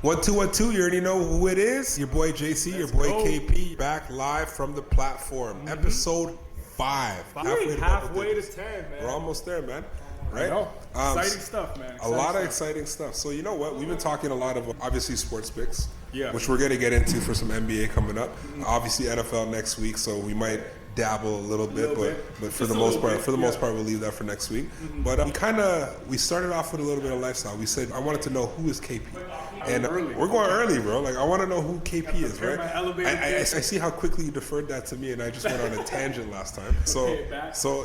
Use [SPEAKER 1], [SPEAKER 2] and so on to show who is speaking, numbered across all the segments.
[SPEAKER 1] 1212, you already know who it is. Your boy JC, your boy KP, back live from the platform. Episode 5.
[SPEAKER 2] Halfway to 10, man.
[SPEAKER 1] We're almost there, man. Right?
[SPEAKER 2] Exciting stuff, man.
[SPEAKER 1] A lot of exciting stuff. So you know what? We've been talking a lot of, obviously, sports picks.
[SPEAKER 2] Yeah.
[SPEAKER 1] Which we're going to get into for some NBA coming up. Obviously, NFL next week, so we might dabble a little bit, but for the most part, we'll leave that for next week. But we started off with a little bit of lifestyle. We said I wanted to know who is KP, and we're going early, bro. Like I want to know who KP is, right? I see how quickly you deferred that to me, and I just went on a tangent last time. So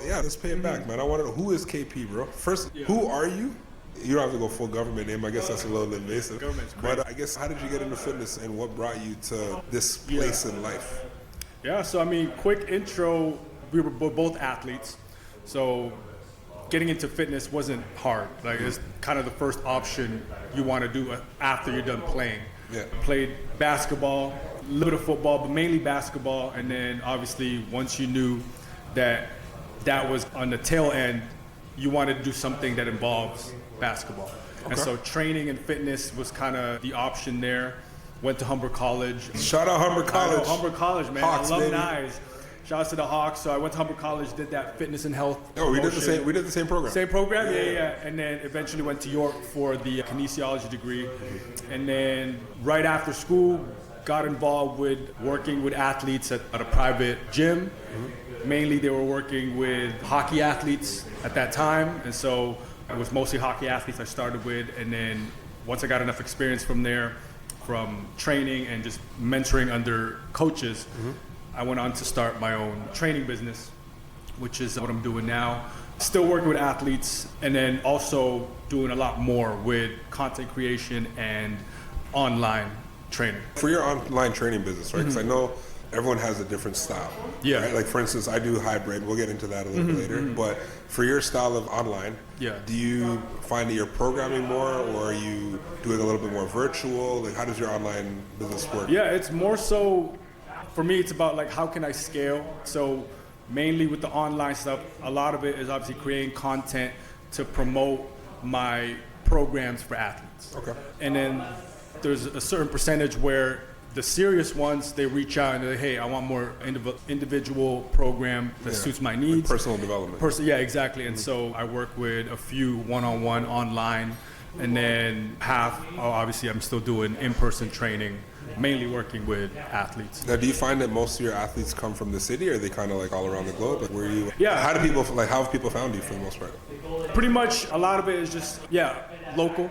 [SPEAKER 1] yeah, let's pay it back, man. I want to know who is KP, bro. First, who are you? You don't have to go full government name. I guess that's a little invasive. But I guess, how did you get into fitness, and what brought you to this place in life?
[SPEAKER 2] Yeah, so I mean, quick intro, we were both athletes, so getting into fitness wasn't hard. Like, it's kind of the first option you want to do after you're done playing.
[SPEAKER 1] Yeah.
[SPEAKER 2] Played basketball, a little bit of football, but mainly basketball, and then obviously once you knew that was on the tail end, you wanted to do something that involves basketball. Okay. And so training and fitness was kind of the option there. Went to Humber College.
[SPEAKER 1] Shout out Humber College.
[SPEAKER 2] Humber College, man.
[SPEAKER 1] Hawks,
[SPEAKER 2] alumni.
[SPEAKER 1] Baby.
[SPEAKER 2] Shout out to the Hawks. So I went to Humber College, did that fitness and health.
[SPEAKER 1] Oh, we did the same program.
[SPEAKER 2] Same program, yeah. And then eventually went to York for the kinesiology degree. And then right after school, got involved with working with athletes at a private gym. Mainly they were working with hockey athletes at that time. And so it was mostly hockey athletes I started with. And then once I got enough experience from there, from training and just mentoring under coaches, I went on to start my own training business, which is what I'm doing now. Still working with athletes, and then also doing a lot more with content creation and online training.
[SPEAKER 1] For your online training business, right? Because I know everyone has a different style.
[SPEAKER 2] Yeah.
[SPEAKER 1] Right? Like, for instance, I do hybrid. We'll get into that a little bit later. But for your style of online, do you find that you're programming more, or are you doing a little bit more virtual? Like, how does your online business work?
[SPEAKER 2] Yeah, it's more so, for me, it's about like, how can I scale? So mainly with the online stuff, a lot of it is obviously creating content to promote my programs for athletes.
[SPEAKER 1] Okay.
[SPEAKER 2] And then there's a certain percentage where the serious ones, they reach out and they're like, hey, I want more individual program that suits my needs.
[SPEAKER 1] Like personal development.
[SPEAKER 2] Yeah, exactly. And so I work with a few one-on-one online, and then obviously I'm still doing in-person training, mainly working with athletes.
[SPEAKER 1] Now, do you find that most of your athletes come from the city, or are they kind of like all around the globe? Like, where you?
[SPEAKER 2] Yeah.
[SPEAKER 1] How have people found you for the most part?
[SPEAKER 2] Pretty much a lot of it is just, local.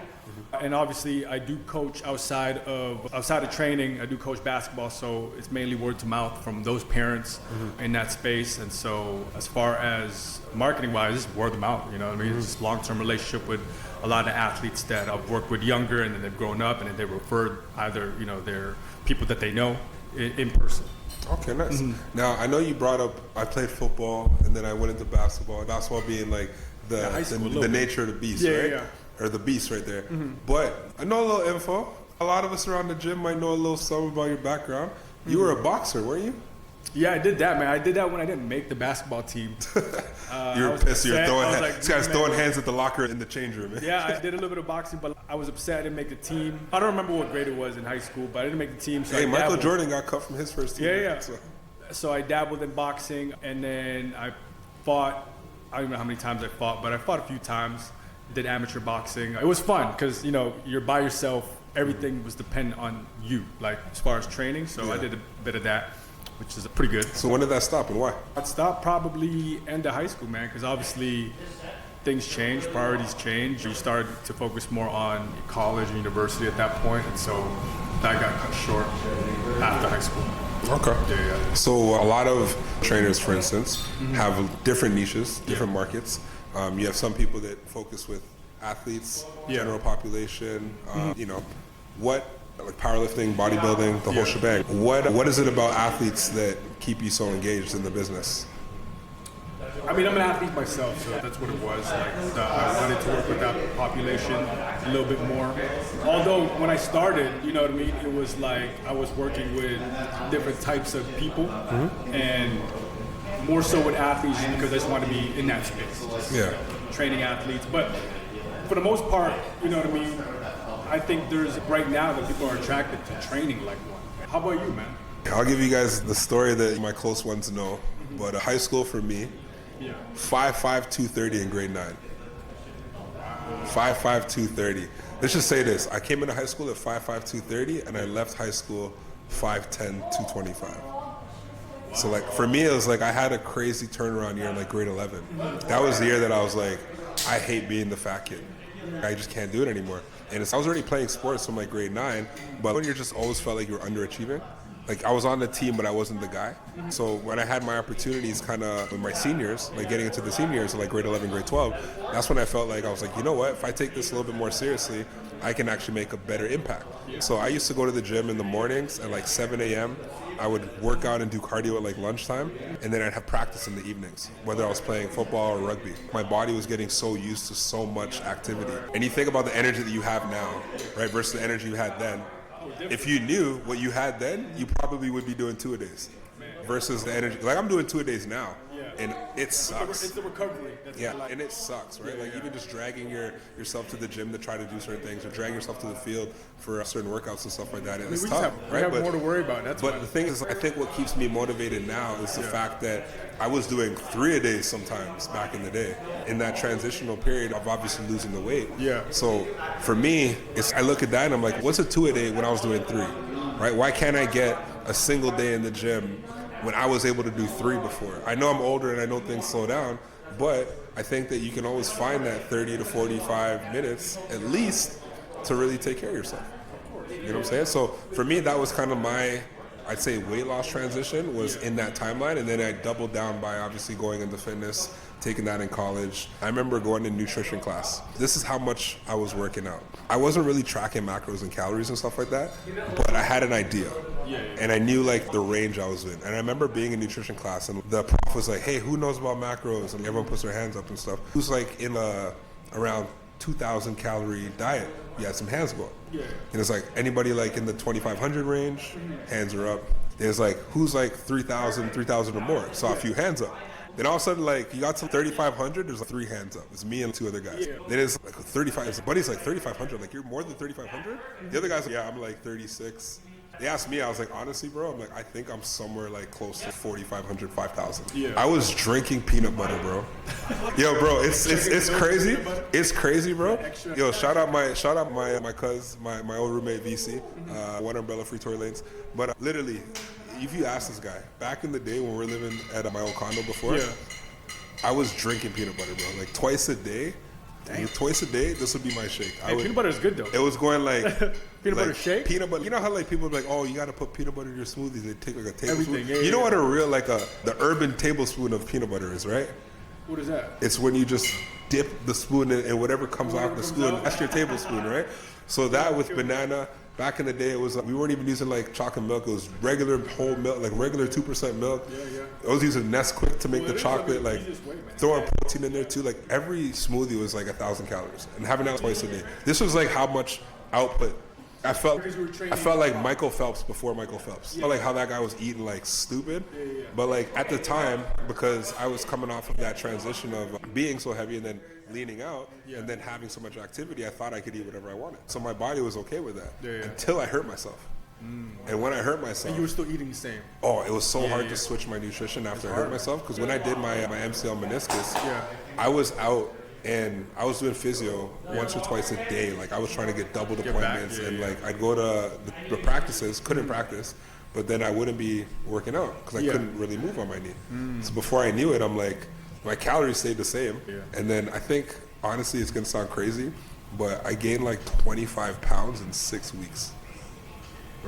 [SPEAKER 2] And obviously, I do coach outside of training. I do coach basketball, so it's mainly word to mouth from those parents in that space. And so, as far as marketing-wise, it's word of mouth. You know what I mean? It's just long-term relationship with a lot of athletes that I've worked with younger, and then they've grown up, and then they referred either they're people that they know in person.
[SPEAKER 1] Okay, nice. Now, I know you brought up I played football, and then I went into basketball. Basketball being like the nature of the beast, right? Yeah. Or the beast right there. But I know a little info. A lot of us around the gym might know a little something about your background. You were a boxer, weren't you?
[SPEAKER 2] Yeah, I did that, man. I did that when I didn't make the basketball team.
[SPEAKER 1] You were pissed. You were throwing hands. This guy's throwing hands at the locker in the change room.
[SPEAKER 2] Yeah, I did a little bit of boxing, but I was upset I didn't make the team. I don't remember what grade it was in high school, but I didn't make the team. So
[SPEAKER 1] Michael Jordan got cut from his first team.
[SPEAKER 2] Yeah. So I dabbled in boxing, and then I fought. I don't know how many times I fought, but I fought a few times. Did amateur boxing. It was fun because you're by yourself. Everything was dependent on you, like as far as training. So I did a bit of that, which is pretty good.
[SPEAKER 1] So when did that stop and why?
[SPEAKER 2] It stopped probably end of high school, man, because obviously things change, priorities change. You started to focus more on college and university at that point, and so that got cut short after high school.
[SPEAKER 1] Okay.
[SPEAKER 2] Yeah.
[SPEAKER 1] So a lot of trainers, for instance, have different niches, different markets. You have some people that focus with athletes, general population, like powerlifting, bodybuilding, the whole shebang. What is it about athletes that keep you so engaged in the business?
[SPEAKER 2] I mean, I'm an athlete myself, so that's what it was. I wanted to work with that population a little bit more. Although when I started, you know what I mean, it was like I was working with different types of people, and more so with athletes because I just want to be in that space. Training athletes. But for the most part, you know what I mean, I think there's right now that people are attracted to training like one. How about you, man?
[SPEAKER 1] I'll give you guys the story that my close ones know. But high school for me, 5'5", 230 in grade 9. 5'5", 230. Let's just say this. I came into high school at 5'5", 230, and I left high school 5'10", 225. So like for me, it was like I had a crazy turnaround year in like grade 11. That was the year that I was like, I hate being the fat kid. I just can't do it anymore. And I was already playing sports from like grade 9, but when you just always felt like you were underachieving. Like I was on the team, but I wasn't the guy. So when I had my opportunities kind of with my seniors, like getting into the seniors, like grade 11, grade 12, that's when I felt like I was like, you know what, if I take this a little bit more seriously, I can actually make a better impact. So I used to go to the gym in the mornings at like 7 a.m. I would work out and do cardio at like lunchtime, and then I'd have practice in the evenings, whether I was playing football or rugby. My body was getting so used to so much activity. And you think about the energy that you have now, right, versus the energy you had then. If you knew what you had then, you probably would be doing 2-a-days versus the energy. Like I'm doing 2-a-days now, and it sucks.
[SPEAKER 2] It's the recovery.
[SPEAKER 1] And it sucks, right? Like even just dragging yourself to the gym to try to do certain things, or dragging yourself to the field for certain workouts and stuff like that. It's tough,
[SPEAKER 2] right? We have more to worry about.
[SPEAKER 1] But the thing is, I think what keeps me motivated now is the fact that I was doing 3-a-days sometimes back in the day. In that transitional period of obviously losing the weight.
[SPEAKER 2] Yeah.
[SPEAKER 1] So for me, I look at that and I'm like, what's a 2-a-day when I was doing 3? Right? Why can't I get a single day in the gym when I was able to do 3 before? I know I'm older and I know things slow down, but I think that you can always find that 30 to 45 minutes at least to really take care of yourself. You know what I'm saying? So for me, that was kind of my, I'd say, weight loss transition was in that timeline, and then I doubled down by obviously going into fitness, taking that in college. I remember going to nutrition class. This is how much I was working out. I wasn't really tracking macros and calories and stuff like that, but I had an idea. And I knew like the range I was in. And I remember being in nutrition class and the prof was like, hey, who knows about macros? And everyone puts their hands up and stuff. Who's like in around 2,000 calorie diet? You had some hands go up. And it's like anybody like in the 2,500 range, hands are up. There's like, who's like 3,000 or more? Saw a few hands up. Then all of a sudden, like, you got some 3,500, there's like 3 hands up. It's me and 2 other guys. Then it's like 35, his buddy's like 3,500. Like, you're more than 3,500? The other guy's like, yeah, I'm like 36. They asked me, I was like, honestly, bro, I'm like, I think I'm somewhere like close to 4,500, 5,000. I was drinking peanut butter, bro. Yo, bro, it's crazy. It's crazy, bro. Yo, shout out my cuz, my old roommate VC, One Umbrella Free Tory Lanes. But literally, if you ask this guy, back in the day when we were living at my old condo before, I was drinking peanut butter, bro. Like twice a day. Dang. Twice a day, this would be my shake.
[SPEAKER 2] Peanut butter is good though.
[SPEAKER 1] It was going like
[SPEAKER 2] peanut butter shake.
[SPEAKER 1] Peanut butter. You know how like people are like, oh, you got to put peanut butter in your smoothies. They take like a tablespoon. You know what a real like the urban tablespoon of peanut butter is, right?
[SPEAKER 2] What is that?
[SPEAKER 1] It's when you just dip the spoon in and whatever comes out the spoon. That's your tablespoon, right? So that with banana. Back in the day, it was we weren't even using like chocolate milk. It was regular whole milk, like regular 2% milk. I was using Nesquik to make the chocolate, like throwing protein in there too. Like every smoothie was like 1,000 calories, and having that twice a day. This was like how much output. I felt like Michael Phelps before Michael Phelps. I felt like how that guy was eating like stupid. But like at the time, because I was coming off of that transition of being so heavy and then leaning out and then having so much activity, I thought I could eat whatever I wanted. So my body was okay with that until I hurt myself. And when I hurt myself,
[SPEAKER 2] and you were still eating the same.
[SPEAKER 1] Oh, it was so hard to switch my nutrition after I hurt myself, because when I did my MCL meniscus, I was out and I was doing physio once or twice a day. Like I was trying to get double appointments, and like I'd go to the practices, couldn't practice, but then I wouldn't be working out because I couldn't really move on my knee. So before I knew it, I'm like, my calories stayed the same. And then I think, honestly, it's gonna sound crazy, but I gained like 25 pounds in 6 weeks.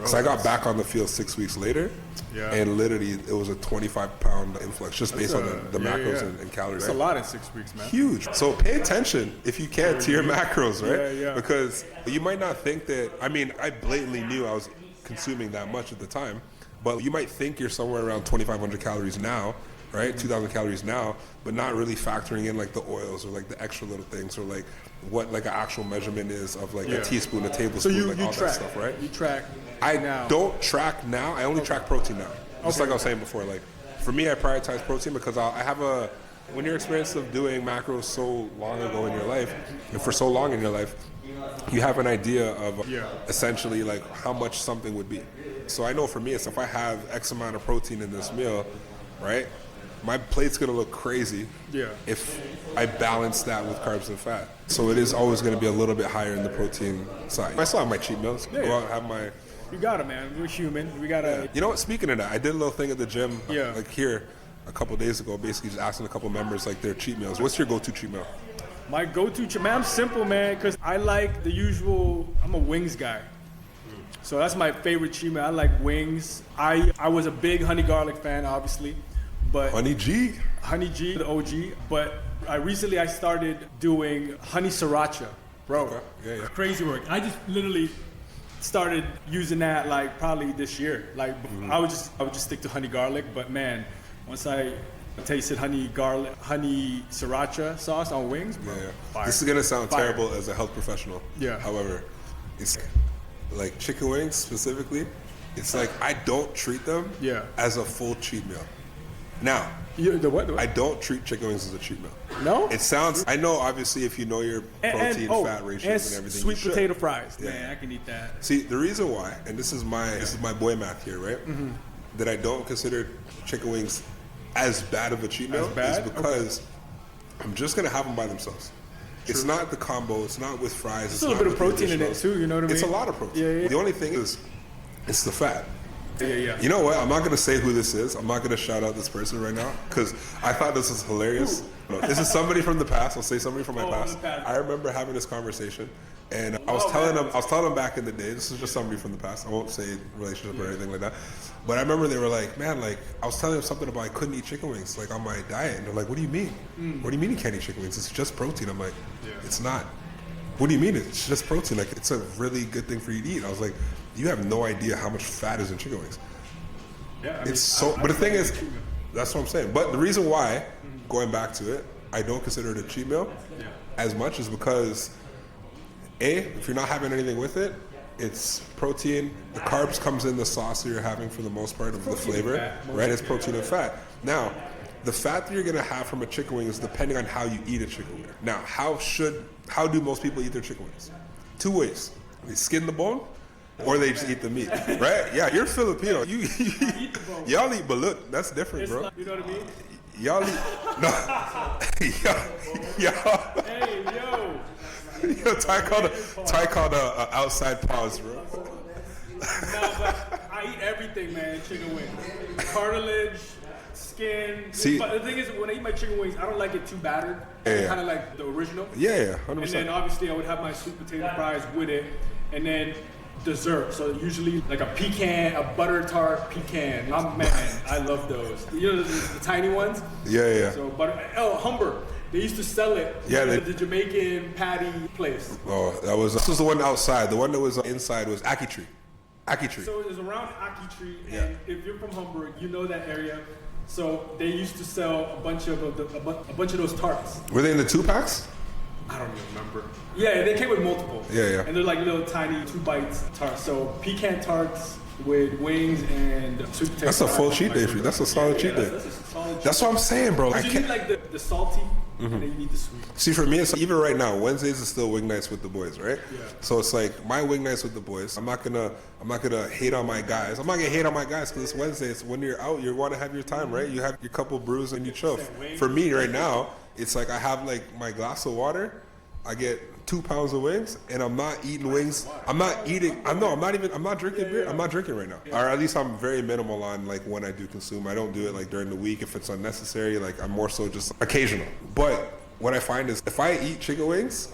[SPEAKER 1] So I got back on the field 6 weeks later, and literally it was a 25-pound influx just based on the macros and calories.
[SPEAKER 2] That's a lot in 6 weeks, man.
[SPEAKER 1] Huge. So pay attention, if you can, to your macros, right? Because you might not think that, I mean, I blatantly knew I was consuming that much at the time, but you might think you're somewhere around 2,500 calories now, right? 2,000 calories now, but not really factoring in like the oils or like the extra little things or like what like an actual measurement is of like a teaspoon, a tablespoon,
[SPEAKER 2] so
[SPEAKER 1] like all
[SPEAKER 2] track,
[SPEAKER 1] that stuff, right?
[SPEAKER 2] You track now.
[SPEAKER 1] Don't track now. I only track protein now. Just like I was saying before, like for me, I prioritize protein because I have a when your experience of doing macros so long ago in your life, and for so long in your life, you have an idea of essentially like how much something would be. So I know for me, it's if I have X amount of protein in this meal, right, my plate's gonna look crazy if I balance that with carbs and fat. So it is always gonna be a little bit higher in the protein side. I still have my cheat meals. Go out and have my...
[SPEAKER 2] You got it, man. We're human. We gotta...
[SPEAKER 1] You know what, speaking of that, I did a little thing at the gym, like here, a couple days ago, basically just asking a couple members like their cheat meals. What's your go-to cheat meal?
[SPEAKER 2] My go-to cheat, man, I'm simple, man, because I like the usual, I'm a wings guy. So that's my favorite cheat meal. I like wings. I was a big honey garlic fan, obviously. But
[SPEAKER 1] Honey G,
[SPEAKER 2] the OG. But I started doing honey sriracha, bro.
[SPEAKER 1] Okay. Yeah.
[SPEAKER 2] Crazy work. I just literally started using that like probably this year. Like I would just stick to honey garlic. But man, once I tasted honey sriracha sauce on wings, bro.
[SPEAKER 1] Yeah. This is gonna sound terrible as a health professional.
[SPEAKER 2] Yeah.
[SPEAKER 1] However, it's like chicken wings specifically. It's like I don't treat them as a full cheat meal. Now,
[SPEAKER 2] the what?
[SPEAKER 1] I don't treat chicken wings as a cheat meal.
[SPEAKER 2] No?
[SPEAKER 1] It sounds... I know, obviously, if you know your protein, fat ratios and everything,
[SPEAKER 2] sweet potato fries. Yeah. Man, I can eat that.
[SPEAKER 1] See, the reason why, and this is my boy math here, right? That I don't consider chicken wings as bad of a cheat meal is because I'm just going to have them by themselves. True. It's not the combo. It's not with fries.
[SPEAKER 2] It's a little bit of protein in it, too. You know what I mean?
[SPEAKER 1] It's a lot of protein.
[SPEAKER 2] Yeah.
[SPEAKER 1] The only thing is, it's the fat.
[SPEAKER 2] Yeah.
[SPEAKER 1] You know what? I'm not going to say who this is. I'm not going to shout out this person right now because I thought this was hilarious. No, this is somebody from the past. I'll say somebody from my past. I remember having this conversation, and I was telling them back in the day. This is just somebody from the past. I won't say relationship or anything like that. But I remember they were like, "Man, like I was telling them something about I couldn't eat chicken wings like on my diet," and they're like, "What do you mean? What do you mean you can't eat chicken wings? It's just protein." I'm like, "It's not." What do you mean? It's just protein. Like it's a really good thing for you to eat. I was like, you have no idea how much fat is in chicken wings.
[SPEAKER 2] Yeah, I mean,
[SPEAKER 1] it's so. But the thing is, that's what I'm saying. But the reason why, going back to it, I don't consider it a cheat meal as much is because, if you're not having anything with it, it's protein. The carbs comes in the sauce that you're having for the most part of the flavor, right? It's protein and fat. Now, the fat that you're gonna have from a chicken wing is depending on how you eat a chicken wing. Now, how do most people eat their chicken wings? Two ways: they skin the bone, or they just eat the meat, right? Yeah, you're Filipino. Y'all eat balut. That's different, bro.
[SPEAKER 2] You know what I mean?
[SPEAKER 1] Y'all eat y'all.
[SPEAKER 2] Hey, yo.
[SPEAKER 1] Yo, Ty called a outside pause, bro.
[SPEAKER 2] No, but I eat everything, man. Chicken wings, cartilage, skin.
[SPEAKER 1] See,
[SPEAKER 2] but the thing is, when I eat my chicken wings, I don't like it too battered. Kind of like the original.
[SPEAKER 1] Yeah, 100%.
[SPEAKER 2] And then obviously I would have my sweet potato fries with it, and then dessert. So usually like a pecan, a butter tart pecan. Man, I love those. You know the tiny ones.
[SPEAKER 1] Yeah.
[SPEAKER 2] So Humber. They used to sell it.
[SPEAKER 1] Yeah,
[SPEAKER 2] the Jamaican patty place.
[SPEAKER 1] Oh, this was the one outside. The one that was inside was Aki Tree.
[SPEAKER 2] So it was around Aki Tree, and if you're from Humber, you know that area. So they used to sell a bunch of those tarts.
[SPEAKER 1] Were they in the 2-packs?
[SPEAKER 2] I don't even remember. Yeah, they came with multiple.
[SPEAKER 1] Yeah.
[SPEAKER 2] And they're like little tiny 2-bite tarts. So pecan tarts with wings and sweet potato.
[SPEAKER 1] That's a full cheat day for you. That's a solid cheat day. That's what I'm saying, bro.
[SPEAKER 2] You need like the salty, and then you need the sweet.
[SPEAKER 1] See, for me, it's even right now, Wednesdays is still wing nights with the boys, right?
[SPEAKER 2] Yeah.
[SPEAKER 1] So it's like my wing nights with the boys. I'm not gonna hate on my guys. I'm not gonna hate on my guys because it's Wednesday. It's when you're out, you want to have your time, right? You have your couple brews and you chill. For me, right now, it's like I have like my glass of water. I get 2 pounds of wings, and I'm not eating wings. I'm not drinking beer. I'm not drinking right now. Or at least I'm very minimal on like when I do consume. I don't do it like during the week if it's unnecessary. Like I'm more so just occasional. But what I find is if I eat chicken wings,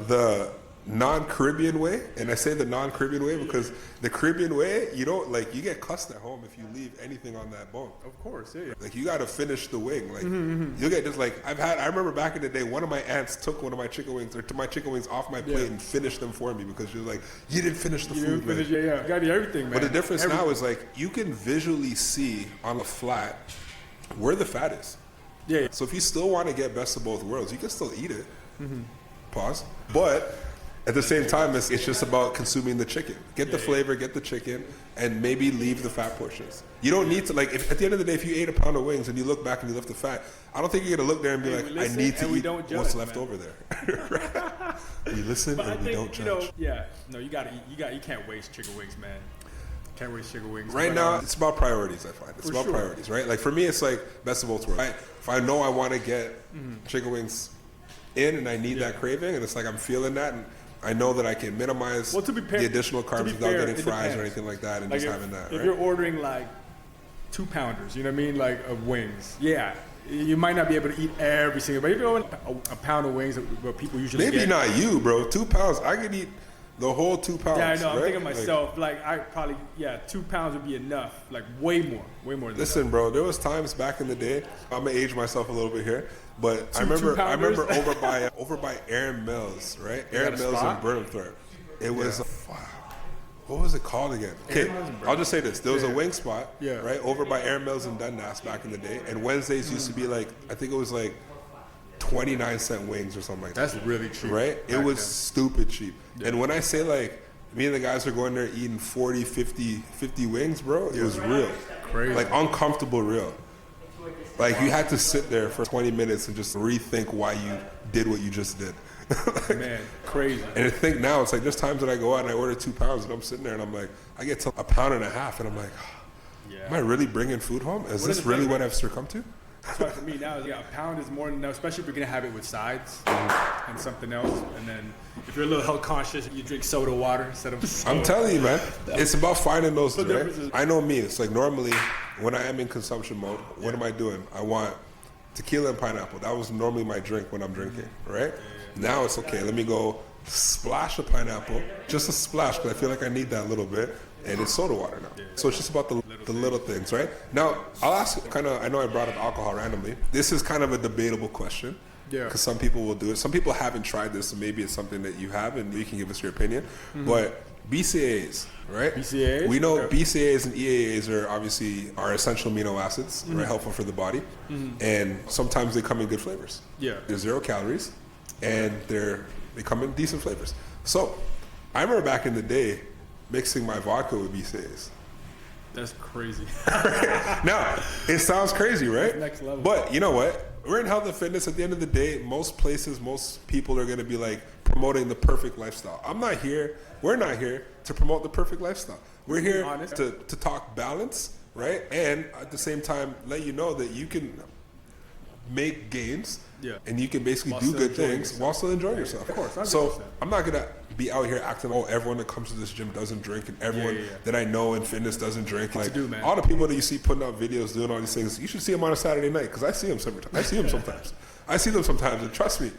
[SPEAKER 1] the non-Caribbean way, and I say the non-Caribbean way because the Caribbean way, you get cussed at home if you leave anything on that bone.
[SPEAKER 2] Of course, yeah.
[SPEAKER 1] Like you gotta finish the wing. Like you get just like I remember back in the day, one of my aunts took one of my chicken wings off my plate and finished them for me because she was like, you didn't finish the food.
[SPEAKER 2] You gotta eat everything, man.
[SPEAKER 1] But the difference now is like you can visually see on the flat where the fat is.
[SPEAKER 2] Yeah.
[SPEAKER 1] So if you still want to get best of both worlds, you can still eat it. Pause. But At the same time, it's just about consuming the chicken. Get the flavor, get the chicken, and maybe leave the fat portions. You don't need to, like, if, at the end of the day, if you ate a pound of wings and you look back and you left the fat, I don't think you're going to look there and be like, I need to eat what's left over there. We listen and we don't judge.
[SPEAKER 2] You gotta eat. You can't waste chicken wings, man. Can't waste chicken wings.
[SPEAKER 1] Right now, it's about priorities, I find. It's about priorities, right? Like, for me, it's like best of both worlds. If I know I want to get chicken wings in and I need that craving, and it's like I'm feeling that, and I know that I can minimize the additional carbs without getting fries or anything like that, and like just having that.
[SPEAKER 2] If you're ordering like 2 pounders, you know what I mean, like of wings, you might not be able to eat every single. But if you're ordering a pound of wings, what people usually
[SPEAKER 1] maybe not you, bro. 2 pounds, I could eat the whole 2 pounds.
[SPEAKER 2] Yeah, I know.
[SPEAKER 1] Right?
[SPEAKER 2] I'm thinking myself, like I probably 2 pounds would be enough. Like way more than
[SPEAKER 1] Listen,
[SPEAKER 2] enough.
[SPEAKER 1] bro, there was times back in the day. I'm gonna age myself a little bit here, but I remember over by Aaron Mills, right? Aaron Mills in Burnhamthorpe. It was what was it called again? Okay, I'll just say this: there was a wing spot, right, over by Aaron Mills in Dundas back in the day, and Wednesdays used to be like, I think it was like 29-cent wings or something like that.
[SPEAKER 2] That's really cheap,
[SPEAKER 1] right? It was stupid cheap. And when I say like, me and the guys are going there eating 40, 50 wings, bro, it was real.
[SPEAKER 2] Crazy.
[SPEAKER 1] Like uncomfortable real. Like you had to sit there for 20 minutes and just rethink why you did what you just did.
[SPEAKER 2] Man, crazy.
[SPEAKER 1] And I think now it's like there's times that I go out and I order 2 pounds and I'm sitting there and I'm like, I get to 1.5 pounds and I'm like, am I really bringing food home? Is this really what I've succumbed to?
[SPEAKER 2] So for me now, a pound is more than enough, especially if you're gonna have it with sides and something else. And then if you're a little health conscious, you drink soda water instead of soda.
[SPEAKER 1] I'm telling you, man, it's about finding those, right? I know me. It's like normally when I am in consumption mode, what am I doing? I want tequila and pineapple. That was normally my drink when I'm drinking, right? Now it's okay. Let me go splash of pineapple, just a splash, because I feel like I need that a little bit. And it's soda water now. So it's just about the little things, right? Now, I'll ask I know I brought up alcohol randomly. This is kind of a debatable question. Yeah. Because some people will do it. Some people haven't tried this, so maybe it's something that you have and you can give us your opinion. But BCAAs, right?
[SPEAKER 2] BCAAs?
[SPEAKER 1] We know BCAAs and EAAs are obviously are essential amino acids, right? Helpful for the body. And sometimes they come in good flavors. Yeah. They're 0 calories and they come in decent flavors. So I remember back in the day, mixing my vodka with BCAAs.
[SPEAKER 2] That's crazy.
[SPEAKER 1] Now, it sounds crazy, right?
[SPEAKER 2] That's next level.
[SPEAKER 1] But you know what? We're in health and fitness. At the end of the day, most places, most people are going to be like promoting the perfect lifestyle. We're not here to promote the perfect lifestyle. We're here to talk balance, right? And at the same time, let you know that you can make gains and you can basically do good things while still enjoying yourself. Of course. 100%. So I'm not going to be out here acting, everyone that comes to this gym doesn't drink and everyone that I know in fitness doesn't drink. Like all the people that you see putting out videos doing all these things, you should see them on a Saturday night because I see them sometimes. I see them sometimes and trust me,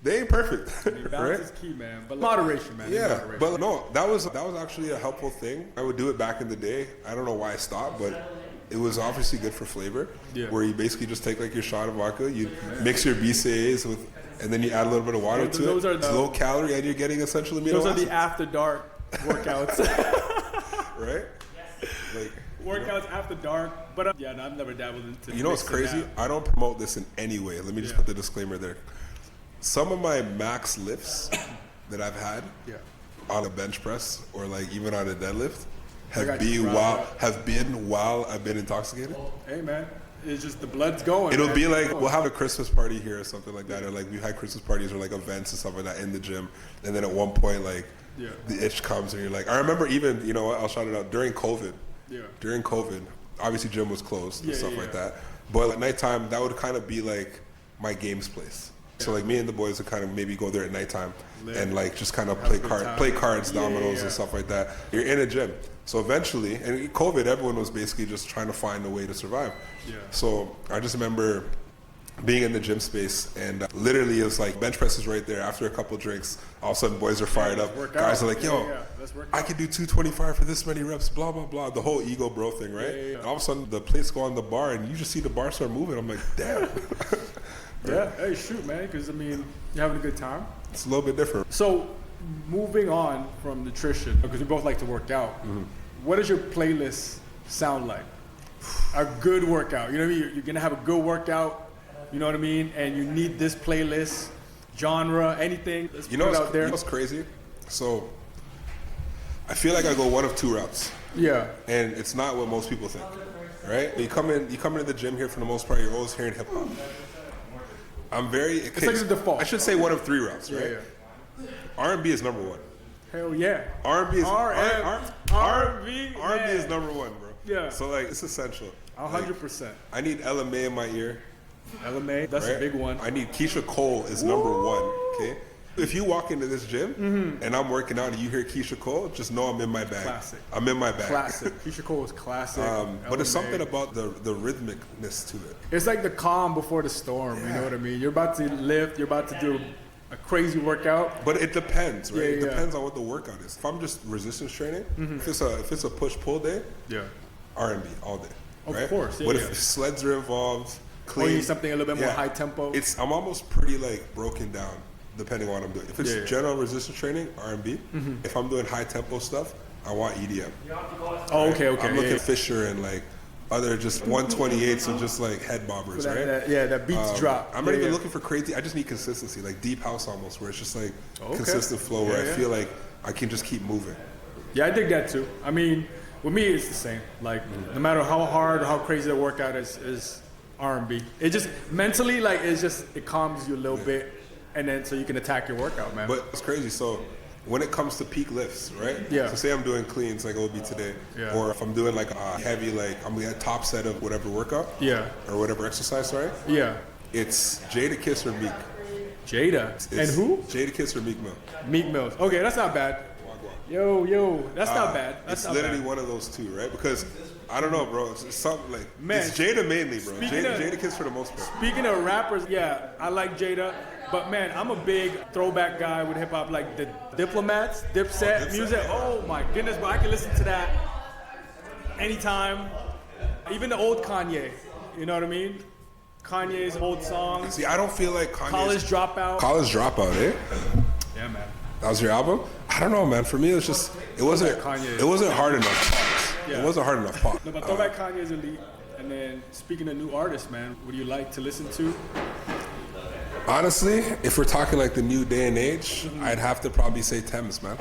[SPEAKER 1] they ain't perfect.
[SPEAKER 2] Balance is key, man. But moderation, man.
[SPEAKER 1] Yeah,
[SPEAKER 2] moderation.
[SPEAKER 1] But no, that was actually a helpful thing. I would do it back in the day. I don't know why I stopped, but it was obviously good for flavor. Yeah. Where you basically just take like your shot of vodka, you mix your BCAAs with, and then you add a little bit of water to it. It's low calorie, and you're getting essential amino acids.
[SPEAKER 2] Those are the after dark workouts,
[SPEAKER 1] right? Like
[SPEAKER 2] workouts after dark. But I've never dabbled into.
[SPEAKER 1] You know what's crazy? I don't promote this in any way. Let me just put the disclaimer there. Some of my max lifts that I've had on a bench press or like even on a deadlift have been while I've been intoxicated.
[SPEAKER 2] Hey man, it's just the blood's going.
[SPEAKER 1] It'll be like we'll have a Christmas party here or something like that, or like we've had Christmas parties or like events and stuff like that in the gym, and then at one point like the itch comes and you're like, I remember even, you know what, I'll shout it out, during COVID. Yeah. During COVID, obviously gym was closed and stuff like that, but at nighttime that would kind of be like my games place. So like me and the boys would kind of maybe go there at nighttime and like just kind of play cards, dominoes and stuff like that. You're in a gym. So eventually, and COVID, everyone was basically just trying to find a way to survive. Yeah. So I just remember being in the gym space and literally it was like bench press is right there. After a couple drinks, all of a sudden boys are fired up. Guys are like, yo, I could do 225 for this many reps, blah, blah, blah. The whole ego bro thing, right? And all of a sudden the plates go on the bar and you just see the bar start moving. I'm like, damn.
[SPEAKER 2] Yeah, hey, shoot, man, because, I mean, you're having a good time.
[SPEAKER 1] It's a little bit different.
[SPEAKER 2] So, moving on from nutrition, because we both like to work out, what does your playlist sound like? A good workout, you know what I mean? You're going to have a good workout, you know what I mean? And you need this playlist, genre, anything. Let's put it out there.
[SPEAKER 1] You know what's crazy? So I feel like I go one of two routes.
[SPEAKER 2] Yeah.
[SPEAKER 1] And it's not what most people think, right? You come into the gym here for the most part, you're always hearing hip hop. I'm very.
[SPEAKER 2] It's like the default.
[SPEAKER 1] I should say one of three routes, right?
[SPEAKER 2] Yeah.
[SPEAKER 1] R&B is number one.
[SPEAKER 2] Hell yeah.
[SPEAKER 1] R&B is
[SPEAKER 2] R&B
[SPEAKER 1] is number one, bro.
[SPEAKER 2] Yeah.
[SPEAKER 1] So like it's essential.
[SPEAKER 2] 100%.
[SPEAKER 1] I need LMA in my ear.
[SPEAKER 2] LMA, that's
[SPEAKER 1] right?
[SPEAKER 2] a big one.
[SPEAKER 1] I need Keisha Cole is number one. Okay. If you walk into this gym and I'm working out and you hear Keisha Cole, just know I'm in my bag.
[SPEAKER 2] Classic.
[SPEAKER 1] I'm in my bag.
[SPEAKER 2] Classic. Keisha Cole is classic.
[SPEAKER 1] But there's something about the rhythmicness to it.
[SPEAKER 2] It's like the calm before the storm. You know what I mean? You're about to lift. You're about to do a crazy workout.
[SPEAKER 1] But it depends, right?
[SPEAKER 2] Yeah,
[SPEAKER 1] it depends on what the workout is. If I'm just resistance training, if it's a push pull day, R&B all day.
[SPEAKER 2] Of
[SPEAKER 1] right?
[SPEAKER 2] course. Yeah,
[SPEAKER 1] but if sleds are involved, clean,
[SPEAKER 2] or you need something a little bit more high tempo.
[SPEAKER 1] I'm almost pretty like broken down depending on what I'm doing. If it's general resistance training, R&B. If I'm doing high tempo stuff, I want EDM.
[SPEAKER 2] Oh, okay.
[SPEAKER 1] I'm looking at Fisher and like other just 128s and just like head bobbers, right?
[SPEAKER 2] That beats drop.
[SPEAKER 1] I'm not even looking for crazy. I just need consistency, like deep house almost, where it's just like consistent flow, where I feel like I can just keep moving.
[SPEAKER 2] Yeah, I dig that too. I mean, with me, it's the same. Like, no matter how hard or how crazy the workout is R&B. It just mentally, like, it calms you a little bit, and then so you can attack your workout, man.
[SPEAKER 1] But it's crazy. So when it comes to peak lifts, right?
[SPEAKER 2] Yeah.
[SPEAKER 1] So say I'm doing cleans like OB today, or if I'm doing like a heavy, like I'm doing a top set of whatever workout, or whatever exercise, sorry.
[SPEAKER 2] Yeah.
[SPEAKER 1] It's Jada Kiss or Meek.
[SPEAKER 2] Jada. And who?
[SPEAKER 1] Jada Kiss or Meek Mill.
[SPEAKER 2] Meek Mills. Okay, that's not bad. Yo, that's not bad. That's
[SPEAKER 1] it's literally one of those two, right? Because I don't know, bro. It's something like it's Jada mainly, bro. Jada Kiss for the most part.
[SPEAKER 2] Speaking of rappers, yeah, I like Jada, but man, I'm a big throwback guy with hip hop, like the Diplomats, Dipset music. Oh my goodness, bro, I can listen to that anytime. Even the old Kanye, you know what I mean? Kanye's old songs.
[SPEAKER 1] See, I don't feel like Kanye's
[SPEAKER 2] College Dropout.
[SPEAKER 1] College Dropout, eh?
[SPEAKER 2] Yeah, man.
[SPEAKER 1] That was your album? I don't know, man. For me, it wasn't hard enough pop.
[SPEAKER 2] Yeah.
[SPEAKER 1] It wasn't hard enough pop.
[SPEAKER 2] No, but throwback Kanye is elite. And then speaking of new artists, man, what do you like to listen to?
[SPEAKER 1] Honestly, if we're talking like the new day and age, I'd have to probably say Thames, man.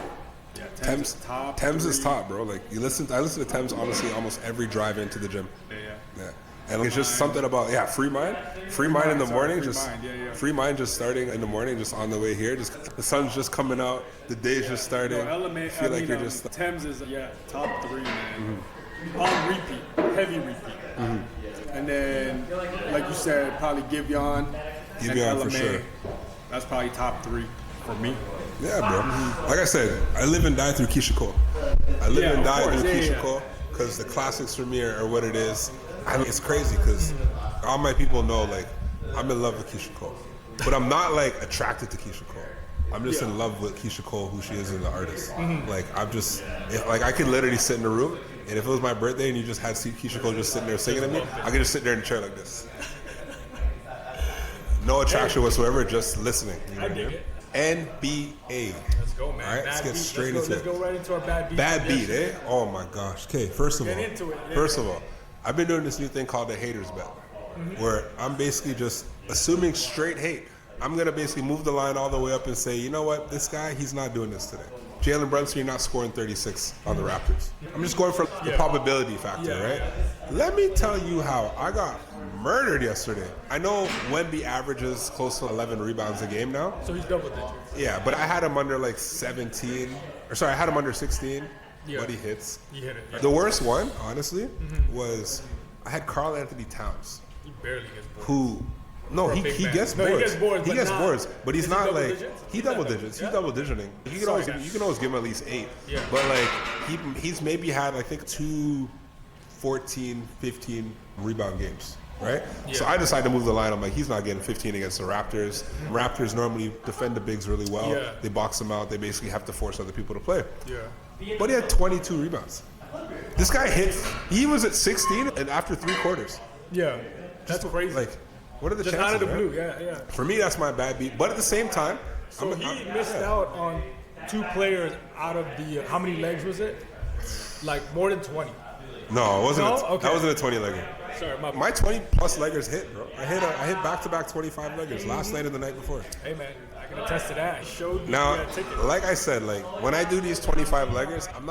[SPEAKER 2] Yeah,
[SPEAKER 1] Thames is top, bro. Like I listen to Thames honestly almost every drive into the gym. Yeah. And it's just something about Free Mind in the morning, Free Mind just starting in the morning, just on the way here, just the sun's just coming out, the day's just starting.
[SPEAKER 2] Thames is top 3, man. On repeat, heavy repeat. And then, like you said, probably Giveon
[SPEAKER 1] for sure.
[SPEAKER 2] That's probably top 3 for me.
[SPEAKER 1] Yeah, bro. Like I said, I live and die through Keisha Cole. I live and die through Keisha Cole because the classics for me are what it is. I mean, it's crazy because all my people know, like, I'm in love with Keisha Cole. But I'm not, like, attracted to Keisha Cole. I'm just in love with Keisha Cole, who she is as an artist. Like, I could literally sit in a room, and if it was my birthday and you just had Keisha Cole just sitting there singing to me, I could just sit there in a chair like this. No attraction whatsoever, just listening. You know
[SPEAKER 2] I dig it.
[SPEAKER 1] NBA.
[SPEAKER 2] Let's go, man.
[SPEAKER 1] All right, let's get straight into it.
[SPEAKER 2] Let's go right into our bad beat.
[SPEAKER 1] Bad beat, eh? Oh my gosh. Okay, first of all, I've been doing this new thing called the haters bet, where I'm basically just assuming straight hate. I'm gonna basically move the line all the way up and say, you know what, this guy, he's not doing this today. Jalen Brunson, you're not scoring 36 on the Raptors. I'm just going for the probability factor, right? Let me tell you how I got murdered yesterday. I know Wemby averages close to 11 rebounds a game now.
[SPEAKER 2] So he's double digits.
[SPEAKER 1] Yeah, but I had him under like 17, I had him under 16, but he hits.
[SPEAKER 2] He hit it. Yeah.
[SPEAKER 1] The worst one, honestly, was I had Karl Anthony Towns.
[SPEAKER 2] He barely gets boards.
[SPEAKER 1] He gets boards. He gets boards, but he's not like he double digits. He's double digiting. You can always give him at least 8.
[SPEAKER 2] Yeah.
[SPEAKER 1] But like he's maybe had I think 2 14, 15 rebound games. Right? Yeah. So I decided to move the line. I'm like, he's not getting 15 against the Raptors. Raptors normally defend the bigs really well.
[SPEAKER 2] Yeah.
[SPEAKER 1] They box them out. They basically have to force other people to play.
[SPEAKER 2] Yeah.
[SPEAKER 1] But he had 22 rebounds. This guy he was at 16 and after 3 quarters.
[SPEAKER 2] Yeah. That's crazy.
[SPEAKER 1] Like, what are the chances?
[SPEAKER 2] Just out of the
[SPEAKER 1] right?
[SPEAKER 2] blue, yeah.
[SPEAKER 1] For me, that's my bad beat. But at the same time,
[SPEAKER 2] he missed out on 2 players out of the how many legs was it? Like more than 20.
[SPEAKER 1] No, it wasn't.
[SPEAKER 2] Okay.
[SPEAKER 1] That wasn't a 20 legger.
[SPEAKER 2] Sorry,
[SPEAKER 1] my 20 plus leggers hit, bro. I hit back-to-back 25 leggers last night and the night before.
[SPEAKER 2] Hey man, I can attest to that. I showed you
[SPEAKER 1] Now,
[SPEAKER 2] that ticket.
[SPEAKER 1] like I said, like when I do these 25 leggers, I'm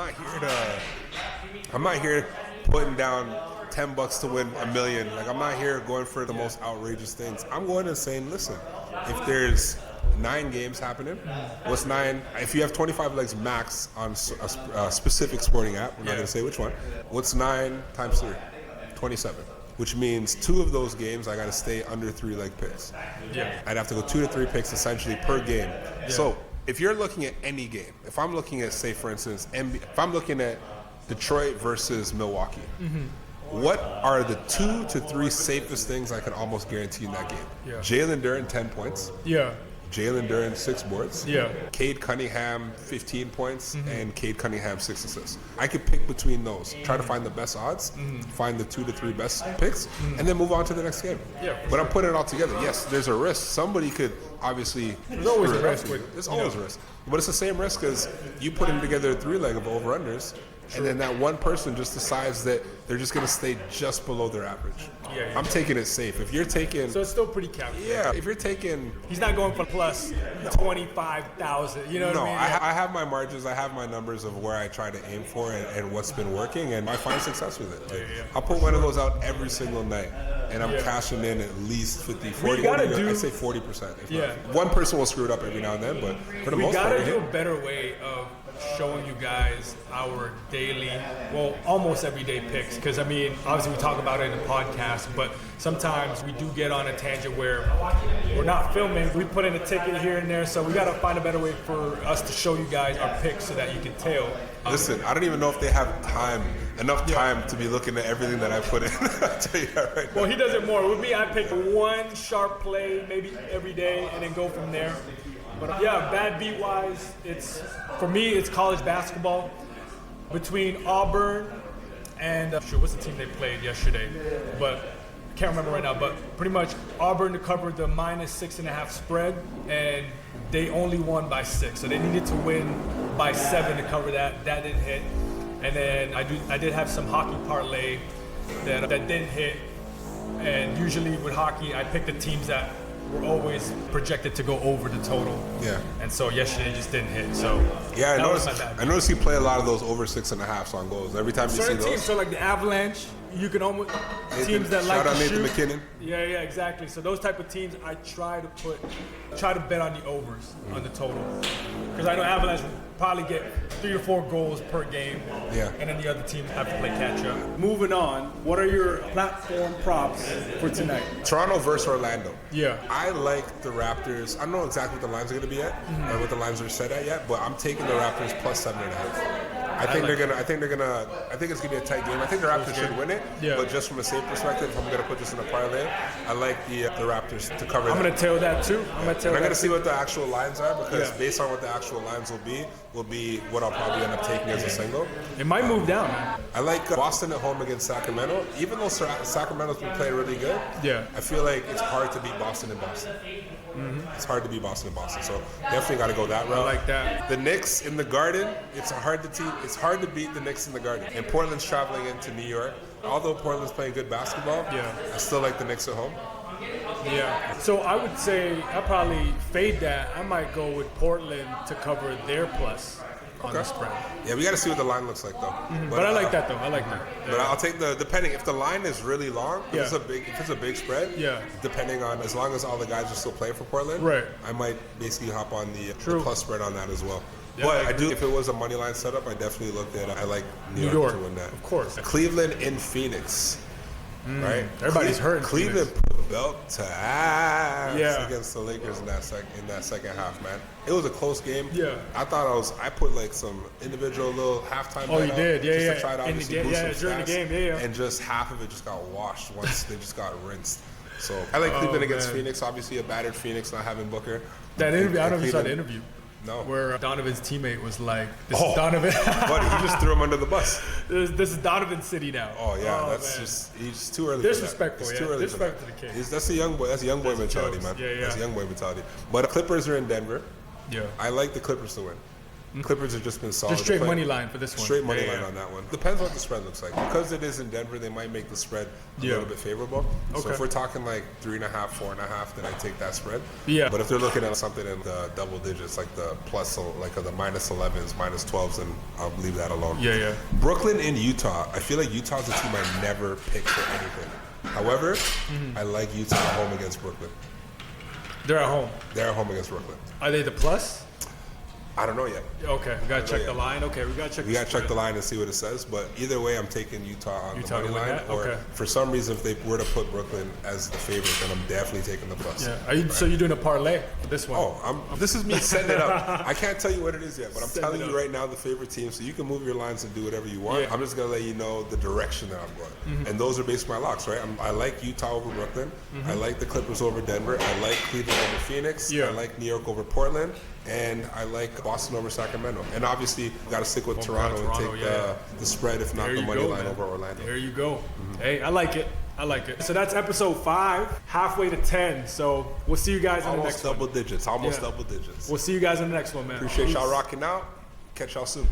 [SPEAKER 1] not here putting down $10 to win $1 million. Like I'm not here going for the most outrageous things. I'm going and saying, listen, if there's 9 games happening, what's 9? If you have 25 legs max on a specific sporting app, we're not going to say which one. What's 9 times 3? 27. Which means 2 of those games I got to stay under 3 leg picks.
[SPEAKER 2] Yeah.
[SPEAKER 1] I'd have to go 2 to 3 picks essentially per game.
[SPEAKER 2] Yeah.
[SPEAKER 1] So if you're looking at any game, if I'm looking at, say, for instance, if I'm looking at Detroit versus Milwaukee, what are the 2 to 3 safest things I can almost guarantee in that game?
[SPEAKER 2] Yeah.
[SPEAKER 1] Jalen Duren, 10 points.
[SPEAKER 2] Yeah.
[SPEAKER 1] Jalen Duren, 6 boards.
[SPEAKER 2] Yeah.
[SPEAKER 1] Cade Cunningham, 15 points, and Cade Cunningham, 6 assists. I could pick between those, try to find the best odds, find the 2 to 3 best picks, and then move on to the next game.
[SPEAKER 2] Yeah.
[SPEAKER 1] But I'm putting it all together. Yes, there's a risk. Somebody could obviously.
[SPEAKER 2] There's always a risk.
[SPEAKER 1] There's always a risk. But it's the same risk as you putting together a 3-leg of over-unders, and then that one person just decides that they're just going to stay just below their average.
[SPEAKER 2] Yeah.
[SPEAKER 1] I'm taking it safe. If you're taking.
[SPEAKER 2] So it's still pretty calculated.
[SPEAKER 1] Yeah, if you're taking.
[SPEAKER 2] He's not going for plus 25,000. You know what I mean?
[SPEAKER 1] I have my margins. I have my numbers of where I try to aim for and what's been working, and I find success with it. Like, I'll put one of those out every single night, and I'm cashing in at least 50, 40. I'd say 40%. If not. One person will screw it up every now and then, but for the most part,
[SPEAKER 2] we gotta do a better way of showing you guys our daily, well, almost everyday picks. Because I mean, obviously we talk about it in the podcast, but sometimes we do get on a tangent where we're not filming. We put in a ticket here and there, so we gotta find a better way for us to show you guys our picks so that you can tell.
[SPEAKER 1] Listen, I don't even know if they have enough time to be looking at everything that I put in. I'll tell you that right now.
[SPEAKER 2] Well, he does it more. With me, I pick one sharp play maybe every day and then go from there. But yeah, bad beat wise, for me it's college basketball between Auburn and what's the team they played yesterday? But I can't remember right now. But pretty much Auburn to cover the -6.5 spread, and they only won by 6, so they needed to win by 7 to cover that. That didn't hit. And then I did have some hockey parlay that didn't hit. And usually with hockey, I pick the teams that were always projected to go over the total. Yeah. And so yesterday just didn't hit. So
[SPEAKER 1] yeah, I noticed you play a lot of those over 6.5 on goals. Every time you see those.
[SPEAKER 2] Teams, so like the Avalanche, you can almost teams that like to shoot.
[SPEAKER 1] Nathan McKinnon.
[SPEAKER 2] Yeah, exactly. So those type of teams, I try to bet on the overs on the total, because I know Avalanche will probably get 3 or 4 goals per game. Yeah. And then the other teams have to play catch up. Moving on, what are your platform props for tonight?
[SPEAKER 1] Toronto versus Orlando.
[SPEAKER 2] Yeah.
[SPEAKER 1] I like the Raptors. I don't know exactly what the lines are going to be at or what the lines are set at yet, but I'm taking the Raptors plus 7.5. I think it's gonna be a tight game. I think the Raptors should win it. Yeah. But just from a safe perspective, if I'm gonna put this in a parlay, I like the Raptors to cover.
[SPEAKER 2] I'm gonna tail that too. I'm
[SPEAKER 1] gonna see what the actual lines are, because based on what the actual lines will be what I'll probably end up taking as a single.
[SPEAKER 2] It might move down, man.
[SPEAKER 1] I like Boston at home against Sacramento. Even though Sacramento's been playing really good, I feel like it's hard to beat Boston in Boston. It's hard to beat Boston in Boston, so definitely got to go that route.
[SPEAKER 2] I like that.
[SPEAKER 1] The Knicks in the Garden, it's hard to beat the Knicks in the Garden. And Portland's traveling into New York. Although Portland's playing good basketball, I still like the Knicks at home.
[SPEAKER 2] Yeah. So I would say I'll probably fade that. I might go with Portland to cover their plus on the spread.
[SPEAKER 1] Yeah, we got to see what the line looks like, though.
[SPEAKER 2] But I like that, though. I like that.
[SPEAKER 1] But I'll take depending if the line is really long, if it's a big spread, depending on, as long as all the guys are still playing for Portland, I might basically hop on the plus spread on that as well. Yeah, but I do, if it was a money line setup, I definitely looked at it. I like New York to win that.
[SPEAKER 2] Of course.
[SPEAKER 1] Cleveland in Phoenix. Right?
[SPEAKER 2] Everybody's hurting.
[SPEAKER 1] Cleveland put belt to ass against the Lakers in that second half, man. It was a close game. Yeah. I thought I put like some individual little halftime.
[SPEAKER 2] Oh, you did? Yeah.
[SPEAKER 1] To try to obviously boost some
[SPEAKER 2] during the game,
[SPEAKER 1] And just half of it just got washed once they just got rinsed. So I like Cleveland against Phoenix. Obviously, a battered Phoenix not having Booker.
[SPEAKER 2] That interview, I don't know if you saw the interview.
[SPEAKER 1] No.
[SPEAKER 2] Where Donovan's teammate was like, "This is Donovan."
[SPEAKER 1] Buddy, he just threw him under the bus.
[SPEAKER 2] This is Donovan City now.
[SPEAKER 1] Oh yeah, he's too early.
[SPEAKER 2] Disrespectful.
[SPEAKER 1] Too early.
[SPEAKER 2] Disrespectful to the kid.
[SPEAKER 1] That's a young boy. That's a young boy mentality, man. That's a young boy mentality. But the Clippers are in Denver. Yeah. I like the Clippers to win. Clippers have just been solid.
[SPEAKER 2] Just straight money line for this one.
[SPEAKER 1] Straight money line on that one. Depends what the spread looks like. Because it is in Denver, they might make the spread a little bit favorable. So if we're talking like 3.5, 4.5, then I take that spread.
[SPEAKER 2] Yeah.
[SPEAKER 1] But if they're looking at something in the double digits, like the plus, like the -11s, -12s, then I'll leave that alone.
[SPEAKER 2] Yeah.
[SPEAKER 1] Brooklyn in Utah. I feel like Utah's a team I never pick for anything. However, I like Utah at home against Brooklyn.
[SPEAKER 2] They're at home.
[SPEAKER 1] They're at home against Brooklyn.
[SPEAKER 2] Are they the plus?
[SPEAKER 1] I don't know yet.
[SPEAKER 2] Okay, we gotta check the line. Okay, we gotta check
[SPEAKER 1] the line and see what it says. But either way, I'm taking Utah on the money line. Or for some reason, if they were to put Brooklyn as the favorite, then I'm definitely taking the plus.
[SPEAKER 2] Yeah. So you're doing a parlay for this one?
[SPEAKER 1] Oh, this is me setting it up. I can't tell you what it is yet, but I'm telling you right now the favorite team. So you can move your lines and do whatever you want. Yeah. I'm just gonna let you know the direction that I'm going, and those are based on my locks, right? I like Utah over Brooklyn. I like the Clippers over Denver. I like Cleveland over Phoenix. I like New York over Portland. And I like Boston over Sacramento. And obviously, got to stick with Toronto and take the spread, if not the money line over Orlando.
[SPEAKER 2] There you go. Hey, I like it. So that's episode 5, halfway to 10. So we'll see you guys in the next one.
[SPEAKER 1] Almost double digits. We'll see you guys in the next one, man.
[SPEAKER 2] Appreciate
[SPEAKER 1] y'all rocking out. Catch y'all soon.